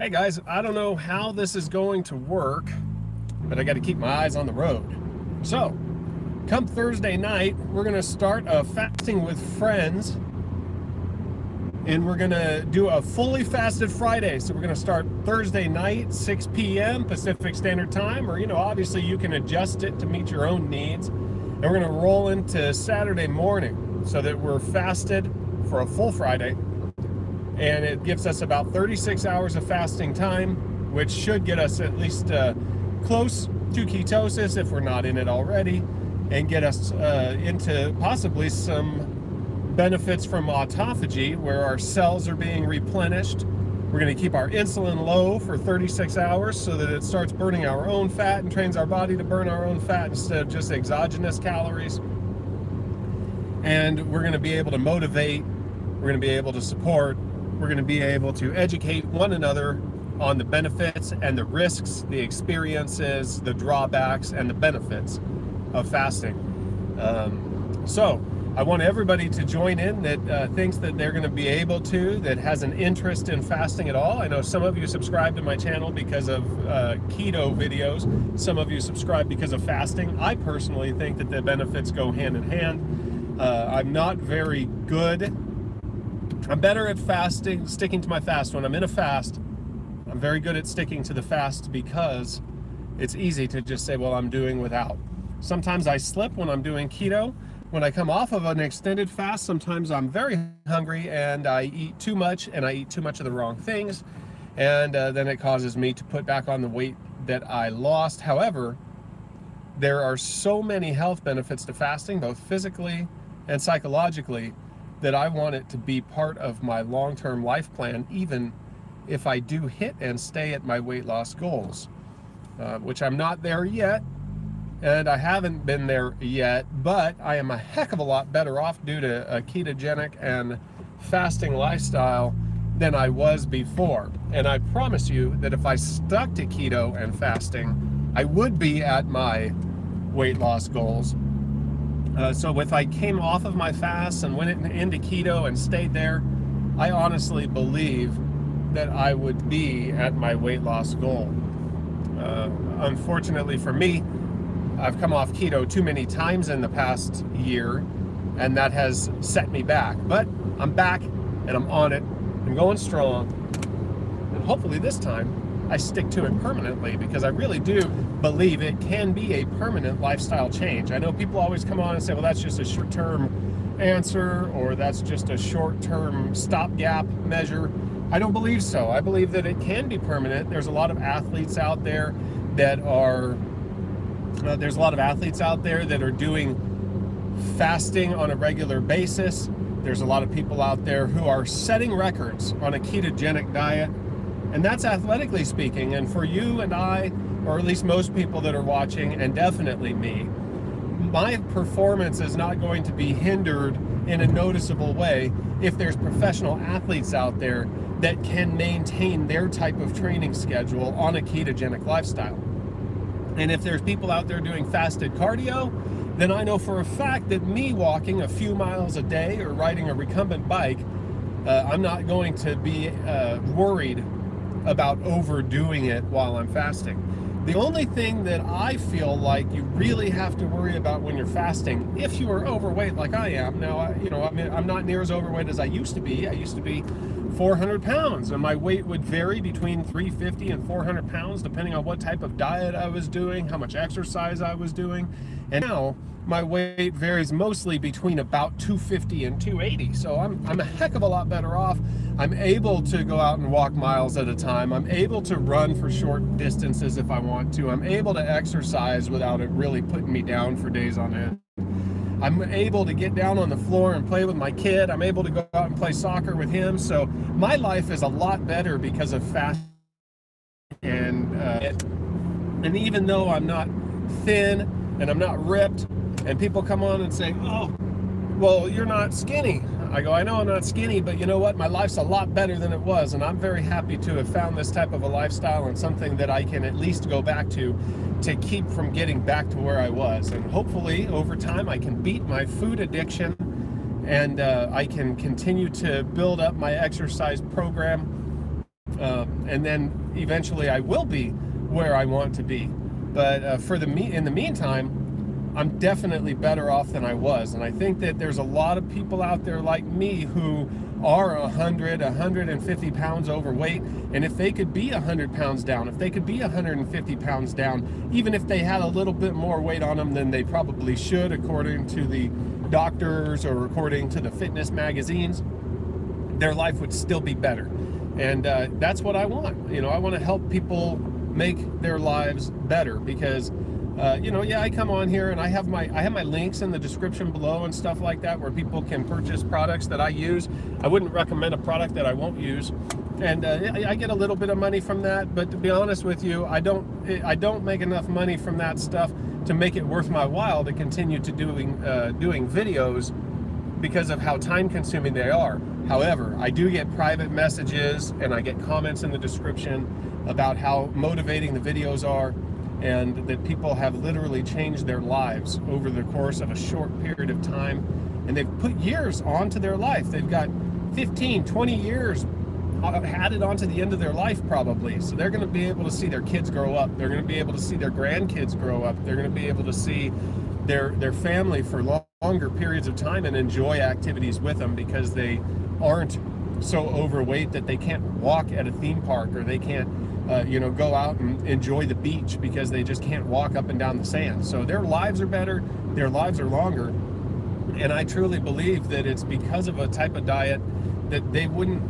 Hey guys, I don't know how this is going to work, but I got to keep my eyes on the road. So, come Thursday night, we're going to start a fasting with friends, and we're going to do a fully fasted Friday. So we're going to start Thursday night, 6 p.m. Pacific Standard Time, or obviously you can adjust it to meet your own needs. And we're going to roll into Saturday morning so that we're fasted for a full Friday. And it gives us about 36 hours of fasting time, which should get us at least close to ketosis if we're not in it already, and get us into possibly some benefits from autophagy, where our cells are being replenished. We're going to keep our insulin low for 36 hours so that it starts burning our own fat and trains our body to burn our own fat instead of just exogenous calories. And we're going to be able to motivate, we're going to be able to support, we're going to be able to educate one another on the benefits and the risks, the experiences, the drawbacks, and the benefits of fasting. So I want everybody to join in that thinks that they're going to be able to, that has an interest in fasting at all. I know some of you subscribe to my channel because of keto videos. Some of you subscribe because of fasting. I personally think that the benefits go hand in hand. I'm not very good. I'm better at fasting, sticking to my fast when I'm in a fast. I'm very good at sticking to the fast because it's easy to just say, well, I'm doing without. Sometimes I slip when I'm doing keto. When I come off of an extended fast, sometimes I'm very hungry and I eat too much, and I eat too much of the wrong things. And then it causes me to put back on the weight that I lost. However, there are so many health benefits to fasting, both physically and psychologically, that I want it to be part of my long-term life plan, even if I do hit and stay at my weight loss goals, which I'm not there yet, and I haven't been there yet, but I am a heck of a lot better off due to a ketogenic and fasting lifestyle than I was before. And I promise you that if I stuck to keto and fasting, I would be at my weight loss goals. So if I came off of my fast and went into keto and stayed there, I honestly believe that I would be at my weight loss goal. Unfortunately for me, I've come off keto too many times in the past year, and that has set me back. But I'm back, and I'm on it. I'm going strong, and hopefully this time I stick to it permanently, because I really do believe it can be a permanent lifestyle change. I know people always come on and say, well, that's just a short-term answer, or that's just a short-term stopgap measure. I don't believe so. I believe that it can be permanent. There's a lot of athletes out there that are doing fasting on a regular basis. There's a lot of people out there who are setting records on a ketogenic diet. And that's athletically speaking. And for you and I, or at least most people that are watching, and definitely me, my performance is not going to be hindered in a noticeable way if there's professional athletes out there that can maintain their type of training schedule on a ketogenic lifestyle. And if there's people out there doing fasted cardio, then I know for a fact that me walking a few miles a day or riding a recumbent bike, I'm not going to be worried about overdoing it while I'm fasting. The only thing that I feel like you really have to worry about when you're fasting, if you are overweight like I am now, I'm not near as overweight as I used to be. I used to be 400 pounds, and my weight would vary between 350 and 400 pounds depending on what type of diet I was doing, how much exercise I was doing. And now my weight varies mostly between about 250 and 280. So I'm a heck of a lot better off. I'm able to go out and walk miles at a time. I'm able to run for short distances if I want to. I'm able to exercise without it really putting me down for days on end. I'm able to get down on the floor and play with my kid. I'm able to go out and play soccer with him. So my life is a lot better because of fasting. And even though I'm not thin and I'm not ripped, and people come on and say, oh, well, you're not skinny. I go, I know I'm not skinny, but you know what? My life's a lot better than it was, and I'm very happy to have found this type of a lifestyle and something that I can at least go back to keep from getting back to where I was. And hopefully, over time, I can beat my food addiction, and I can continue to build up my exercise program And then eventually I will be where I want to be. But in the meantime, I'm definitely better off than I was. And I think that there's a lot of people out there like me who are 150 pounds overweight. And if they could be 100 pounds down, if they could be 150 pounds down, even if they had a little bit more weight on them than they probably should, according to the doctors or according to the fitness magazines, their life would still be better. And that's what I want. You know, I want to help people make their lives better, because you know, yeah, I come on here and I have my links in the description below and stuff like that, where people can purchase products that I use. I wouldn't recommend a product that I won't use, and I get a little bit of money from that. But to be honest with you, I don't make enough money from that stuff to make it worth my while to continue to doing videos, because of how time consuming they are. However, I do get private messages and I get comments in the description about how motivating the videos are, and that people have literally changed their lives over the course of a short period of time, and they've put years onto their life. They've got 15, 20 years added onto the end of their life probably. So they're going to be able to see their kids grow up. They're going to be able to see their grandkids grow up. They're going to be able to see their family for longer periods of time and enjoy activities with them, because they aren't so overweight that they can't walk at a theme park, or they can't you know, go out and enjoy the beach because they just can't walk up and down the sand. So their lives are better, their lives are longer, and I truly believe that it's because of a type of diet that they wouldn't,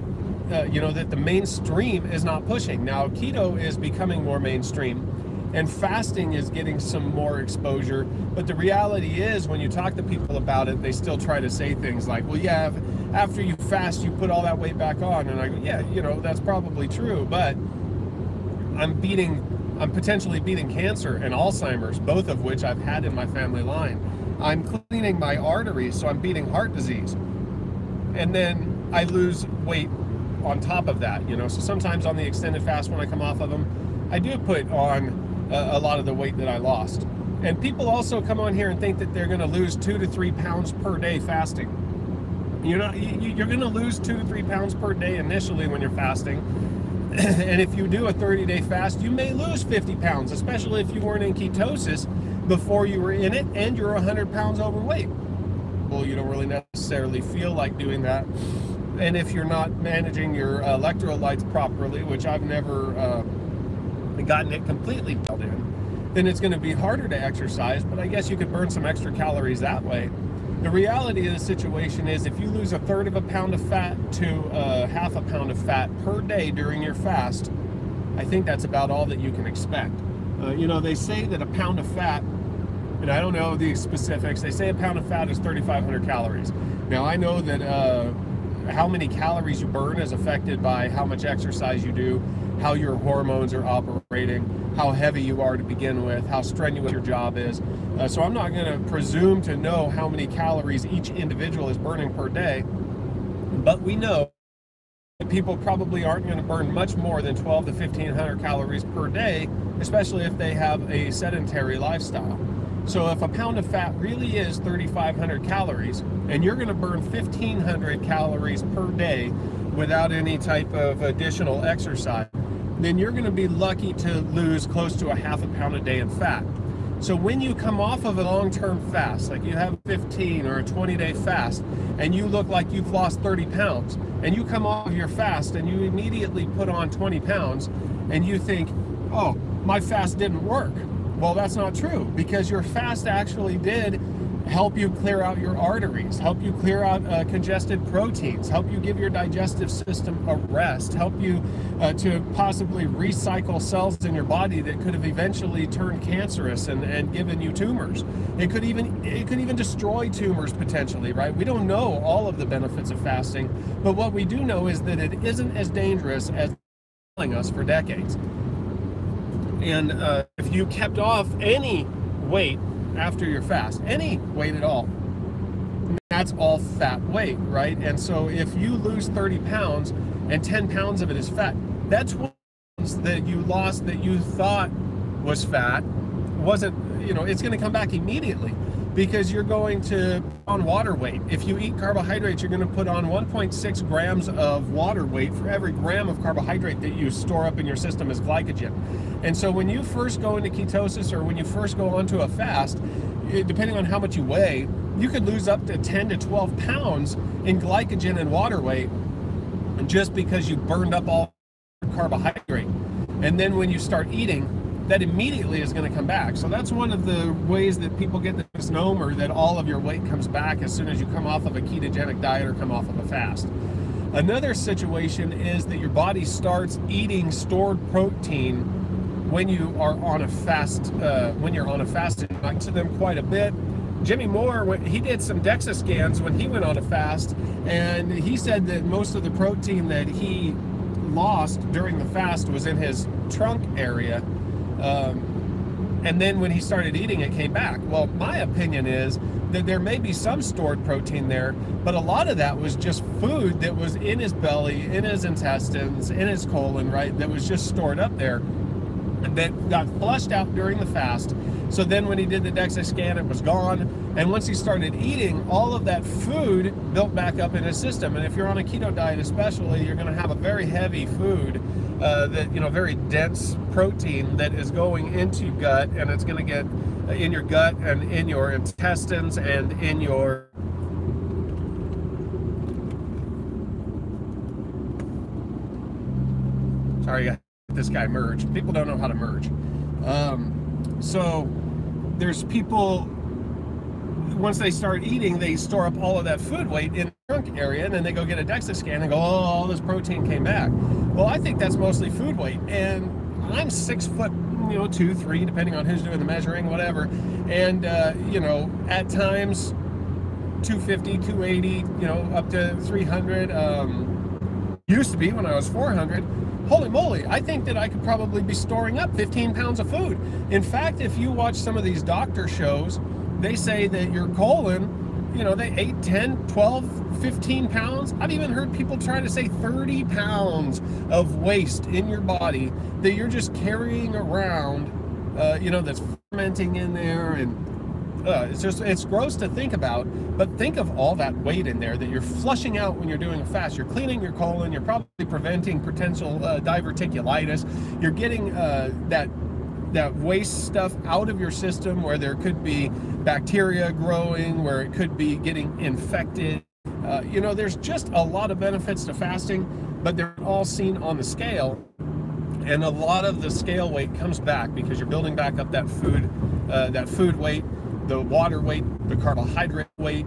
you know, that the mainstream is not pushing. Now, keto is becoming more mainstream, and fasting is getting some more exposure, but the reality is, when you talk to people about it, they still try to say things like, well, yeah, after you fast, you put all that weight back on. And I go, yeah, you know, that's probably true, but I'm potentially beating cancer and Alzheimer's, both of which I've had in my family line. I'm cleaning my arteries, so I'm beating heart disease. And then I lose weight on top of that, you know. So sometimes on the extended fast, when I come off of them, I do put on a lot of the weight that I lost. And people also come on here and think that they're going to lose 2 to 3 pounds per day fasting. You're going to lose 2 to 3 pounds per day initially when you're fasting. And if you do a 30-day fast, you may lose 50 pounds, especially if you weren't in ketosis before you were in it and you're 100 pounds overweight. Well, you don't really necessarily feel like doing that. And if you're not managing your electrolytes properly, which I've never gotten it completely dialed in, then it's going to be harder to exercise, but I guess you could burn some extra calories that way. The reality of the situation is, if you lose 1/3 of a pound of fat to 1/2 pound of fat per day during your fast, I think that's about all that you can expect. You know, they say that a pound of fat, and I don't know the specifics, they say a pound of fat is 3,500 calories. Now, I know that how many calories you burn is affected by how much exercise you do, how your hormones are operating, how heavy you are to begin with, how strenuous your job is. So I'm not going to presume to know how many calories each individual is burning per day, but we know that people probably aren't going to burn much more than 1,200 to 1,500 calories per day, especially if they have a sedentary lifestyle. So if a pound of fat really is 3,500 calories, and you're going to burn 1,500 calories per day without any type of additional exercise, then you're going to be lucky to lose close to 1/2 pound a day in fat. So when you come off of a long-term fast, like you have 15 or a 20-day fast, and you look like you've lost 30 pounds, and you come off of your fast and you immediately put on 20 pounds, and you think, oh, my fast didn't work. Well, that's not true, because your fast actually did help you clear out your arteries, help you clear out congested proteins, help you give your digestive system a rest, help you to possibly recycle cells in your body that could have eventually turned cancerous and given you tumors. It could even destroy tumors potentially, right? We don't know all of the benefits of fasting, but what we do know is that it isn't as dangerous as telling us for decades. And if you kept off any weight after your fast, any weight at all, that's all fat weight, right? And so if you lose 30 pounds and 10 pounds of it is fat, that's what that you lost that you thought was fat wasn't, you know, it's going to come back immediately, because you're going to put on water weight. If you eat carbohydrates, you're going to put on 1.6 grams of water weight for every gram of carbohydrate that you store up in your system as glycogen. And so when you first go into ketosis, or when you first go onto a fast, depending on how much you weigh, you could lose up to 10 to 12 pounds in glycogen and water weight just because you burned up all carbohydrate. And then when you start eating, that immediately is going to come back. So that's one of the ways that people get the misnomer that all of your weight comes back as soon as you come off of a ketogenic diet or come off of a fast. Another situation is that your body starts eating stored protein when you are on a fast. When you're on a fast, and I to them quite a bit. Jimmy Moore, he did some DEXA scans when he went on a fast, and he said that most of the protein that he lost during the fast was in his trunk area. And then when he started eating, it came back. Well, my opinion is that there may be some stored protein there, but a lot of that was just food that was in his belly, in his intestines, in his colon, right? That was just stored up there, that got flushed out during the fast. So then when he did the DEXA scan, it was gone. And once he started eating, all of that food built back up in his system. And if you're on a keto diet especially, you're going to have a very heavy food, very dense protein that is going into gut, and it's going to get in your gut and in your intestines and in your sorry, I got this guy merge. People don't know how to merge. So there's people, once they start eating, they store up all of that food weight in the trunk area, and then they go get a DEXA scan and go, oh, all this protein came back. Well, I think that's mostly food weight, and I'm 6 foot, 2, 3, depending on who's doing the measuring, whatever. And, at times 250, 280, up to 300, used to be when I was 400. Holy moly, I think that I could probably be storing up 15 pounds of food. In fact, if you watch some of these doctor shows, they say that your colon, they ate 10, 12, 15 pounds. I've even heard people try to say 30 pounds of waste in your body that you're just carrying around, that's fermenting in there. And it's gross to think about, but think of all that weight in there that you're flushing out when you're doing a fast. You're cleaning your colon, you're probably preventing potential diverticulitis. You're getting that waste stuff out of your system where there could be bacteria growing, where it could be getting infected. There's just a lot of benefits to fasting, but they're all seen on the scale. And a lot of the scale weight comes back because you're building back up that food weight, the water weight, the carbohydrate weight.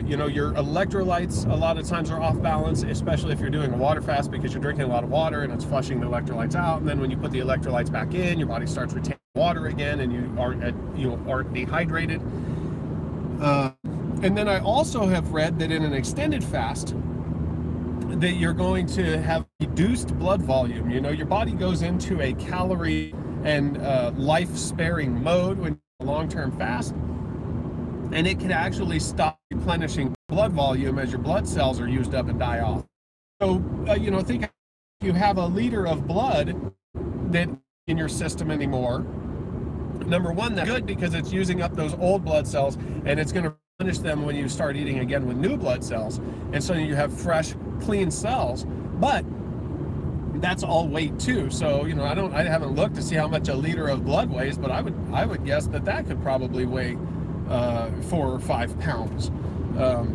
Your electrolytes a lot of times are off balance, especially if you're doing a water fast, because you're drinking a lot of water and it's flushing the electrolytes out. And then when you put the electrolytes back in, your body starts retaining water again, and you aren't dehydrated. And then I also have read that in an extended fast, that you're going to have reduced blood volume. Your body goes into a calorie and life-sparing mode when you're long-term fast, and it can actually stop replenishing blood volume as your blood cells are used up and die off. So, think if you have a liter of blood that in your system anymore. Number one, that's good because it's using up those old blood cells, and it's going to replenish them when you start eating again with new blood cells. And so you have fresh, clean cells. But that's all weight too. So, I haven't looked to see how much a liter of blood weighs, but I would guess that could probably weigh 4 or 5 pounds.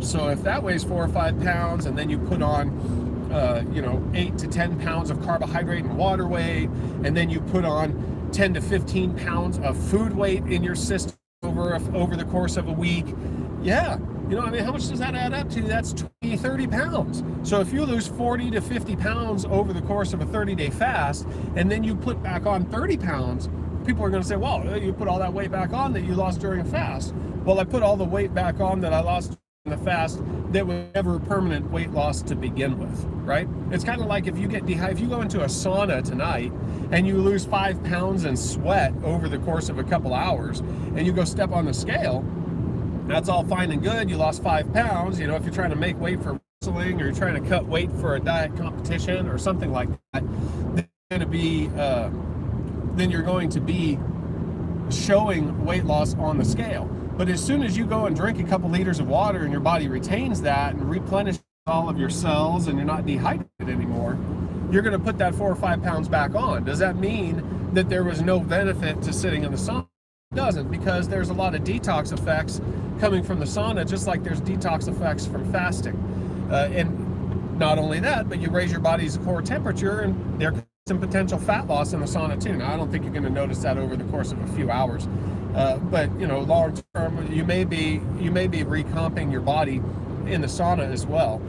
So if that weighs 4 or 5 pounds, and then you put on 8 to 10 pounds of carbohydrate and water weight, and then you put on 10 to 15 pounds of food weight in your system over the course of a week, how much does that add up to? That's 20, 30 pounds. So if you lose 40 to 50 pounds over the course of a 30-day fast, and then you put back on 30 pounds, people are going to say, well, you put all that weight back on that you lost during a fast. Well, I put all the weight back on that I lost in the fast that was never permanent weight loss to begin with, right? It's kind of like if you go into a sauna tonight and you lose 5 pounds in sweat over the course of a couple hours, and you go step on the scale, that's all fine and good. You lost 5 pounds. If you're trying to make weight for wrestling, or you're trying to cut weight for a diet competition or something like that, then you're going to be showing weight loss on the scale. But as soon as you go and drink a couple liters of water and your body retains that and replenishes all of your cells and you're not dehydrated anymore, you're going to put that 4 or 5 pounds back on. Does that mean that there was no benefit to sitting in the sauna? It doesn't, because there's a lot of detox effects coming from the sauna, just like there's detox effects from fasting. And not only that, but you raise your body's core temperature, and there's some potential fat loss in the sauna too. Now, I don't think you're going to notice that over the course of a few hours, but you know, long term, you may be recomping your body in the sauna as well.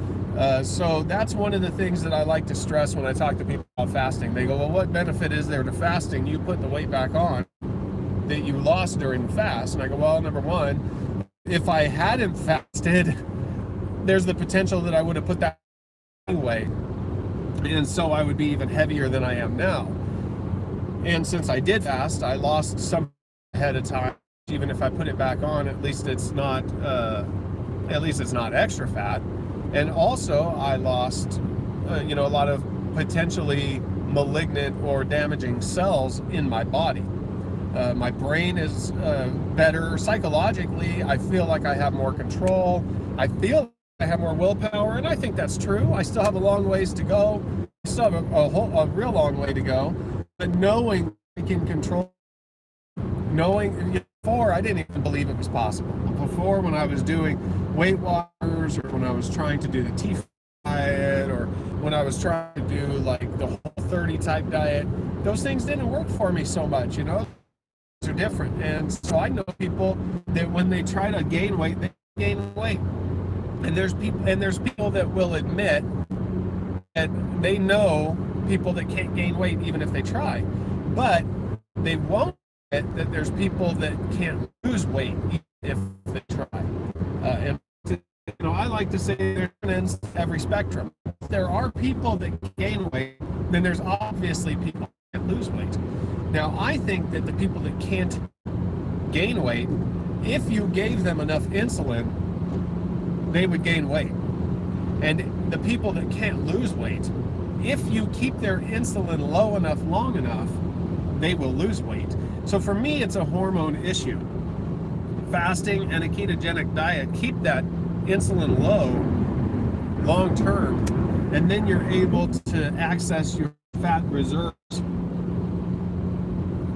So that's one of the things that I like to stress when I talk to people about fasting. They go, well, what benefit is there to fasting? You put the weight back on that you lost during the fast. And I go, well, number one, if I hadn't fasted, there's the potential that I would have put that away. And so I would be even heavier than I am now. And since I did fast, I lost some ahead of time. Even if I put it back on, at least it's not extra fat. And also I lost, you know, a lot of potentially malignant or damaging cells in my body. My brain is better psychologically. I feel like I have more control. I feel I have more willpower, and I think that's true. I still have a long ways to go. I still have a real long way to go. But knowing I can control, knowing before I didn't even believe it was possible. Before, when I was doing Weight Watchers, or when I was trying to do the T diet, or when I was trying to do like the Whole30 type diet, those things didn't work for me so much, you know. Are different. And so I know people that when they try to gain weight, they gain weight. And there's people that will admit that they know people that can't gain weight even if they try, but they won't admit that there's people that can't lose weight even if they try. And you know, I like to say there's an end to every spectrum. If there are people that gain weight, then there's obviously people that can't lose weight. Now, I think that the people that can't gain weight, if you gave them enough insulin, they would gain weight. And the people that can't lose weight, if you keep their insulin low enough, long enough, they will lose weight. So for me, it's a hormone issue. Fasting and a ketogenic diet keep that insulin low long term, and then you're able to access your fat reserves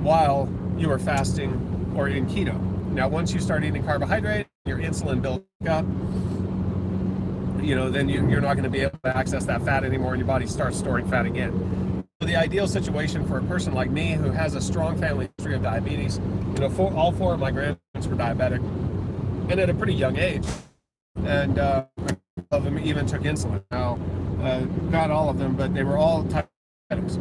while you are fasting or in keto. Now, once you start eating carbohydrate, your insulin builds up, you know, then you're not going to be able to access that fat anymore, and your body starts storing fat again. So the ideal situation for a person like me who has a strong family history of diabetes, you know, all 4 of my grandparents were diabetic, and at a pretty young age, and of them even took insulin. Now, not all of them, but they were all type 2 diabetics.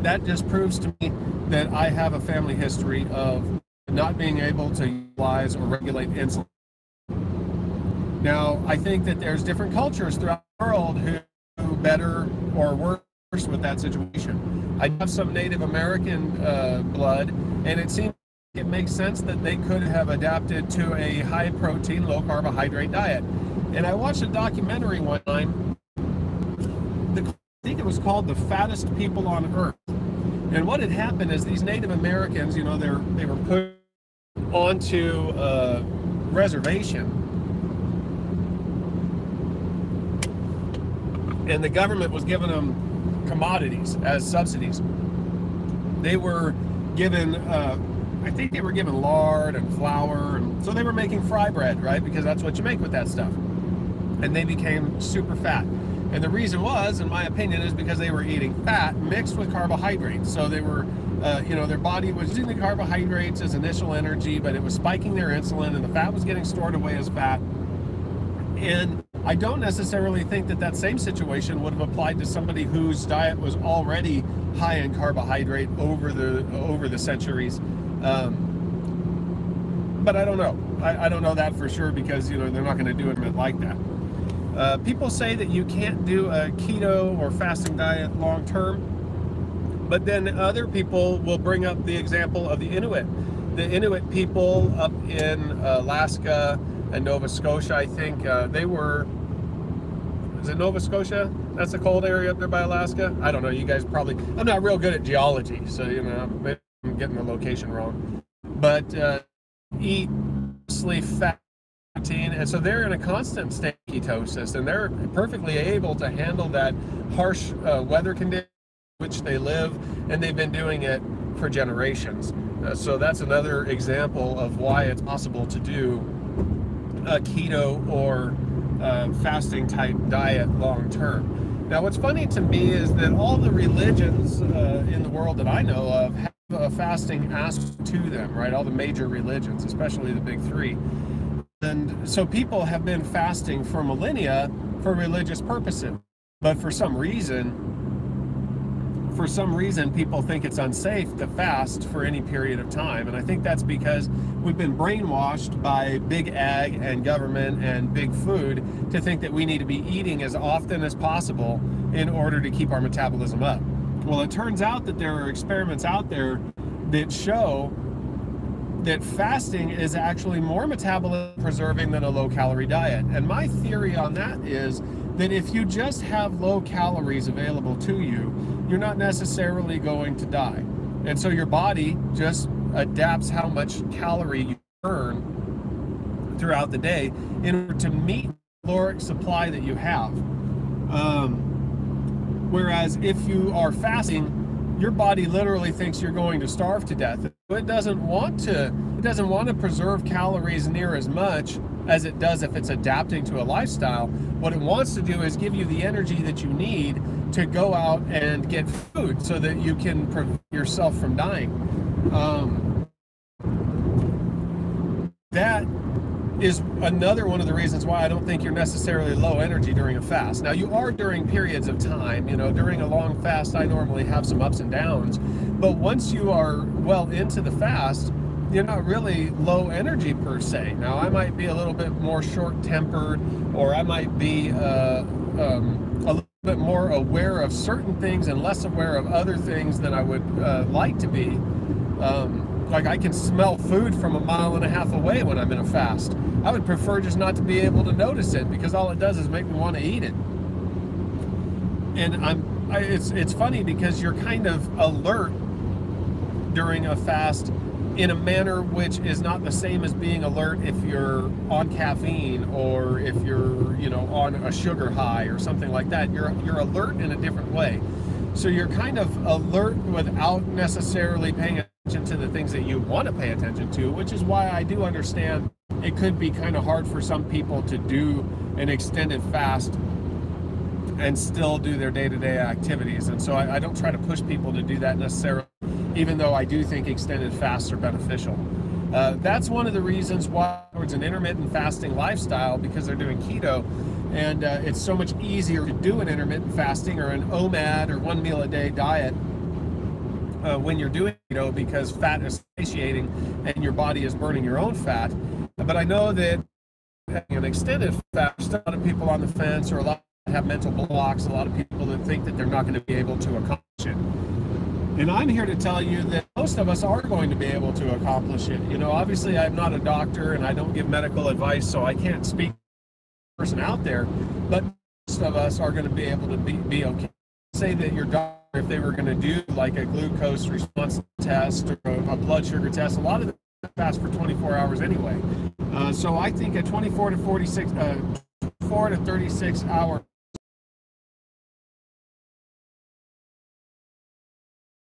That just proves to me that I have a family history of not being able to utilize or regulate insulin. Now, I think that there's different cultures throughout the world who do better or worse with that situation. I have some Native American blood, and it seems it makes sense that they could have adapted to a high protein, low carbohydrate diet. And I watched a documentary one time, I think it was called The Fattest People on Earth. And what had happened is these Native Americans, you know, they were put onto a reservation, and the government was giving them commodities as subsidies. They were given, I think they were given lard and flour, and so they were making fry bread, right? Because that's what you make with that stuff. And they became super fat. And the reason was, in my opinion, is because they were eating fat mixed with carbohydrates. So they were, you know, their body was using the carbohydrates as initial energy, but it was spiking their insulin, and the fat was getting stored away as fat. And I don't necessarily think that that same situation would have applied to somebody whose diet was already high in carbohydrate over the centuries. But I don't know. I don't know that for sure, because, you know, they're not going to do it like that. People say that you can't do a keto or fasting diet long term, but then other people will bring up the example of the Inuit. The Inuit people up in Alaska and Nova Scotia, I think, is it Nova Scotia? That's a cold area up there by Alaska? I don't know, you guys probably, I'm not real good at geology, so, you know, maybe I'm getting the location wrong. But eat mostly fat protein, and so they're in a constant state of ketosis, and they're perfectly able to handle that harsh weather condition in which they live, and they've been doing it for generations. So that's another example of why it's possible to do a keto or fasting type diet long term. Now, what's funny to me is that all the religions in the world that I know of have a fasting aspect to them, right? All the major religions, especially the big three. And so people have been fasting for millennia for religious purposes, but for some reason people think it's unsafe to fast for any period of time. And I think that's because we've been brainwashed by big ag and government and big food to think that we need to be eating as often as possible in order to keep our metabolism up. Well, it turns out that there are experiments out there that show that fasting is actually more metabolism preserving than a low-calorie diet. And my theory on that is that if you just have low calories available to you, you're not necessarily going to die. And so your body just adapts how much calorie you burn throughout the day in order to meet the caloric supply that you have. Whereas if you are fasting, your body literally thinks you're going to starve to death. It doesn't want to preserve calories near as much as it does if it's adapting to a lifestyle. What it wants to do is give you the energy that you need to go out and get food so that you can prevent yourself from dying. That is another one of the reasons why I don't think you're necessarily low energy during a fast. Now, you are during periods of time. During a long fast, I normally have some ups and downs, but once you are well into the fast, you're not really low energy per se. Now, I might be a little bit more short-tempered, or I might be a little bit more aware of certain things and less aware of other things than I would like to be. Like, I can smell food from 1.5 miles away when I'm in a fast. I would prefer just not to be able to notice it, because all it does is make me want to eat it. And it's funny because you're kind of alert during a fast in a manner which is not the same as being alert if you're on caffeine or if you're, on a sugar high or something like that. You're alert in a different way. So you're kind of alert without necessarily paying attention to the things that you want to pay attention to, which is why I do understand it could be kind of hard for some people to do an extended fast and still do their day-to-day activities. And so I don't try to push people to do that necessarily, even though I do think extended fasts are beneficial. That's one of the reasons why it's an intermittent fasting lifestyle, because they're doing keto, and it's so much easier to do an intermittent fasting or an OMAD or 1 meal a day diet when you're doing keto, because fat is satiating and your body is burning your own fat. But I know that an extended fast, a lot of people on the fence, or a lot have mental blocks, a lot of people that think that they're not going to be able to accomplish it. And I'm here to tell you that most of us are going to be able to accomplish it. Obviously I'm not a doctor and I don't give medical advice, so I can't speak to the person out there, but most of us are going to be able to be okay. Say that your doctor, if they were going to do like a glucose response test or a blood sugar test, a lot of them fast for 24 hours anyway. So I think a 24 to 36 hour,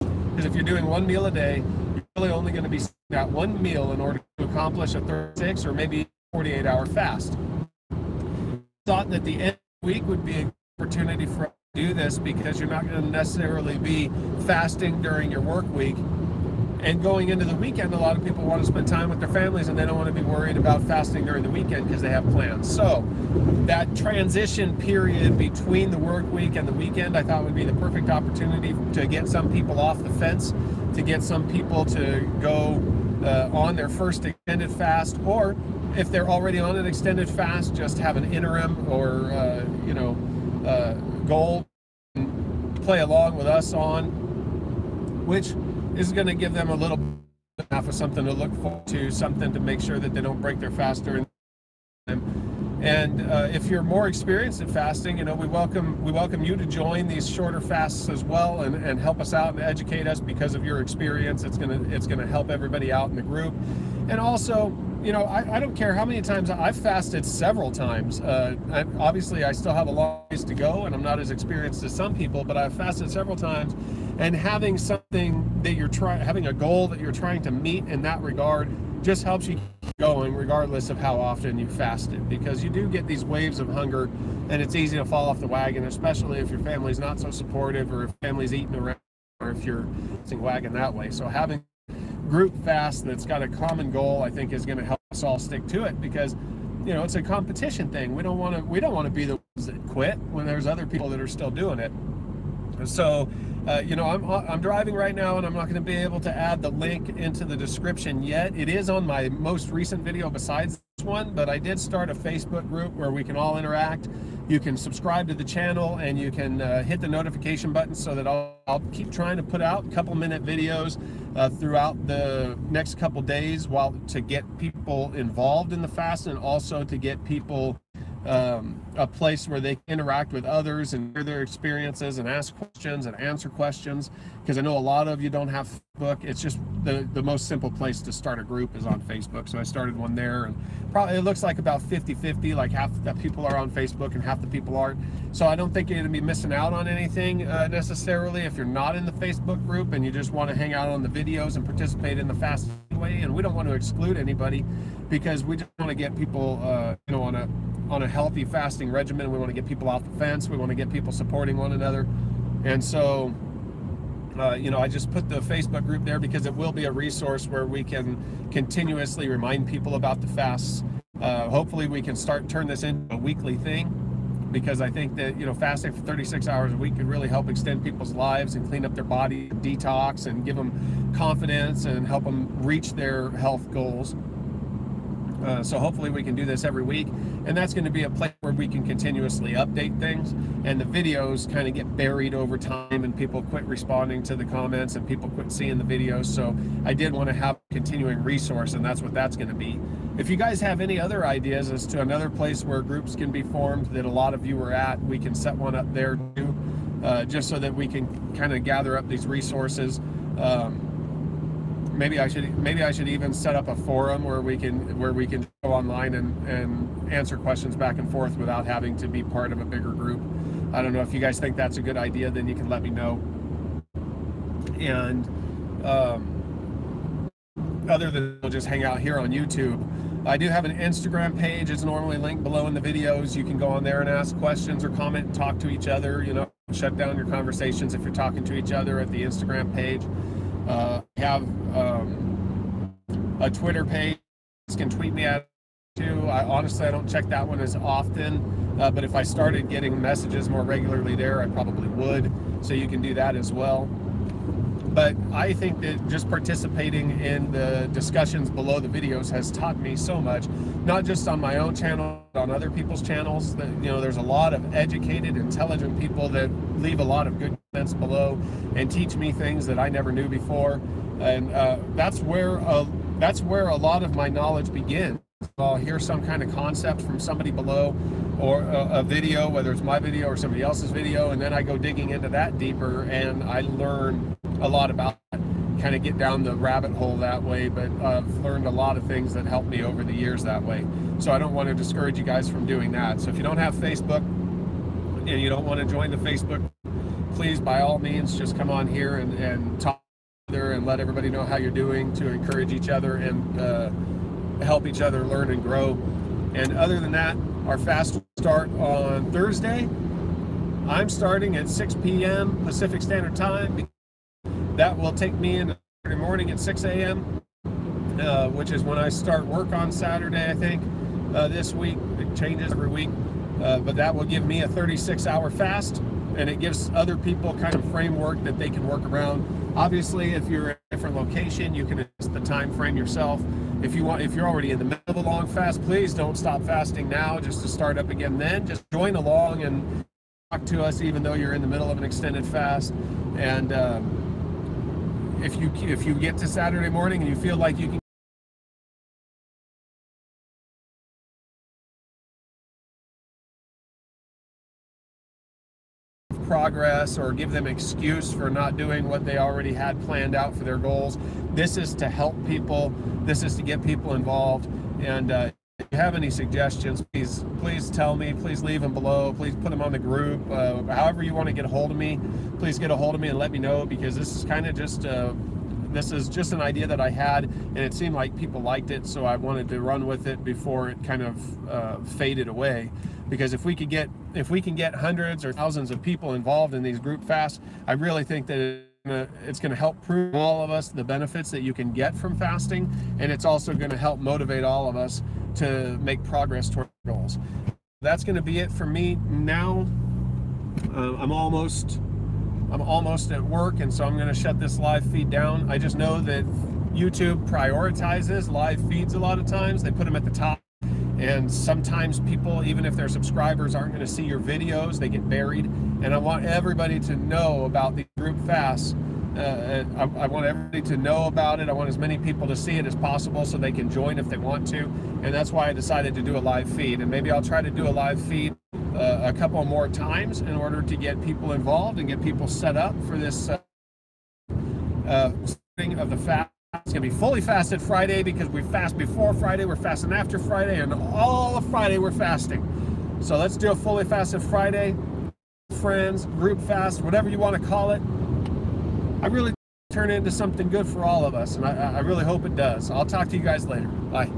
because if you're doing 1 meal a day, you're really only going to be at 1 meal in order to accomplish a 36 or maybe 48-hour fast. I thought that the end of the week would be an opportunity for us to do this, because you're not going to necessarily be fasting during your work week. And going into the weekend, a lot of people want to spend time with their families, and they don't want to be worried about fasting during the weekend because they have plans. So that transition period between the work week and the weekend, I thought would be the perfect opportunity to get some people off the fence, to get some people to go on their first extended fast, or if they're already on an extended fast, just have an interim or goal and play along with us on, which is going to give them a little bit of something to look forward to, something to make sure that they don't break their fast during time. And if you're more experienced in fasting, we welcome you to join these shorter fasts as well, and help us out and educate us because of your experience. It's gonna help everybody out in the group. And also, you know, I don't care how many times I've fasted several times. Obviously, I still have a long ways to go, and I'm not as experienced as some people, but I've fasted several times. And having something that you're having a goal that you're trying to meet in that regard, just helps you keep going, regardless of how often you fasted, because you do get these waves of hunger, and it's easy to fall off the wagon, especially if your family's not so supportive, or if family's eating around, or if you're wagon that way. So having group fast that's got a common goal, I think, is going to help us all stick to it, because, you know, it's a competition thing. We don't want to be the ones that quit when there's other people that are still doing it. So you know, I'm driving right now, and I'm not going to be able to add the link into the description yet. It is on my most recent video besides this one, but I did start a Facebook group where we can all interact. You can subscribe to the channel, and you can hit the notification button, so that I'll keep trying to put out couple-minute videos throughout the next couple days, to get people involved in the fast, and also to get people a place where they can interact with others and hear their experiences and ask questions and answer questions, because I know a lot of you don't have Facebook. It's just the most simple place to start a group is on Facebook. So I started one there, and probably it looks like about 50-50, like half the people are on Facebook and half the people aren't. So I don't think you're going to be missing out on anything necessarily if you're not in the Facebook group and you just want to hang out on the videos and participate in the fast way. And we don't want to exclude anybody, because we just want to get people you know, on a healthy fasting regimen. We want to get people off the fence. We want to get people supporting one another. And so you know, I just put the Facebook group there because it will be a resource where we can continuously remind people about the fasts. Hopefully we can turn this into a weekly thing, because I think that, you know, fasting for 36 hours a week could really help extend people's lives and clean up their body, detox, and give them confidence and help them reach their health goals. So hopefully we can do this every week, and that's going to be a place where we can continuously update things, and the videos kind of get buried over time, and people quit responding to the comments, and people quit seeing the videos. So I did want to have a continuing resource, and that's what that's going to be. If you guys have any other ideas as to another place where groups can be formed that a lot of you are at, we can set one up there too, just so that we can kind of gather up these resources. Maybe I should even set up a forum where we can go online and answer questions back and forth without having to be part of a bigger group. I don't know if you guys think that's a good idea. Then you can let me know. And other than just hang out here on YouTube, I do have an Instagram page. It's normally linked below in the videos. You can go on there and ask questions or comment and talk to each other. You know, shut down your conversations if you're talking to each other at the Instagram page. Have a Twitter page. You can tweet me at too. Honestly, I don't check that one as often, but if I started getting messages more regularly there, I probably would. So you can do that as well. But I think that just participating in the discussions below the videos has taught me so much, not just on my own channel, but on other people's channels. That, you know, there's a lot of educated, intelligent people that leave a lot of good comments below and teach me things that I never knew before. And that's where a lot of my knowledge begins. I'll hear some kind of concept from somebody below, or a video, whether it's my video or somebody else's video, and then I go digging into that deeper, and I learn a lot about it, kind of get down the rabbit hole that way. But I've learned a lot of things that helped me over the years that way. So I don't want to discourage you guys from doing that. So if you don't have Facebook and you don't want to join the Facebook, please, by all means, just come on here and talk together and let everybody know how you're doing, to encourage each other and help each other learn and grow. And other than that, our fast will start on Thursday. I'm starting at 6 p.m. Pacific Standard Time. That will take me in the morning at 6 a.m., which is when I start work on Saturday, I think, this week. It changes every week, but that will give me a 36-hour fast, and it gives other people kind of framework that they can work around. Obviously, if you're in a different location, you can adjust the time frame yourself. If you're already in the middle of a long fast, please don't stop fasting now just to start up again then. Just join along and talk to us even though you're in the middle of an extended fast. And if you get to Saturday morning and you feel like you can progress, or give them excuse for not doing what they already had planned out for their goals, this is to help people. This is to get people involved. And if you have any suggestions, please tell me. Please leave them below. Please put them on the group. However you want to get a hold of me, please get a hold of me and let me know, because this is kind of just this is just an idea that I had, and it seemed like people liked it, so I wanted to run with it before it kind of faded away. Because if we can get hundreds or thousands of people involved in these group fasts, I really think that it's going to help prove all of us the benefits that you can get from fasting, and it's also going to help motivate all of us to make progress toward goals. That's going to be it for me now. I'm almost at work, and so I'm going to shut this live feed down. I just know that YouTube prioritizes live feeds a lot of times. They put them at the top, and sometimes people, even if they're subscribers, aren't going to see your videos. They get buried, and I want everybody to know about the group fasts. I want everybody to know about it. I want as many people to see it as possible so they can join if they want to, and that's why I decided to do a live feed. And maybe I'll try to do a live feed a couple more times in order to get people involved and get people set up for this starting of the fast. It's going to be fully fasted Friday, because we fast before Friday, we're fasting after Friday, and all of Friday we're fasting. So let's do a fully fasted Friday, friends, group fast, whatever you want to call it. I really turn it into something good for all of us, and I really hope it does. I'll talk to you guys later. Bye.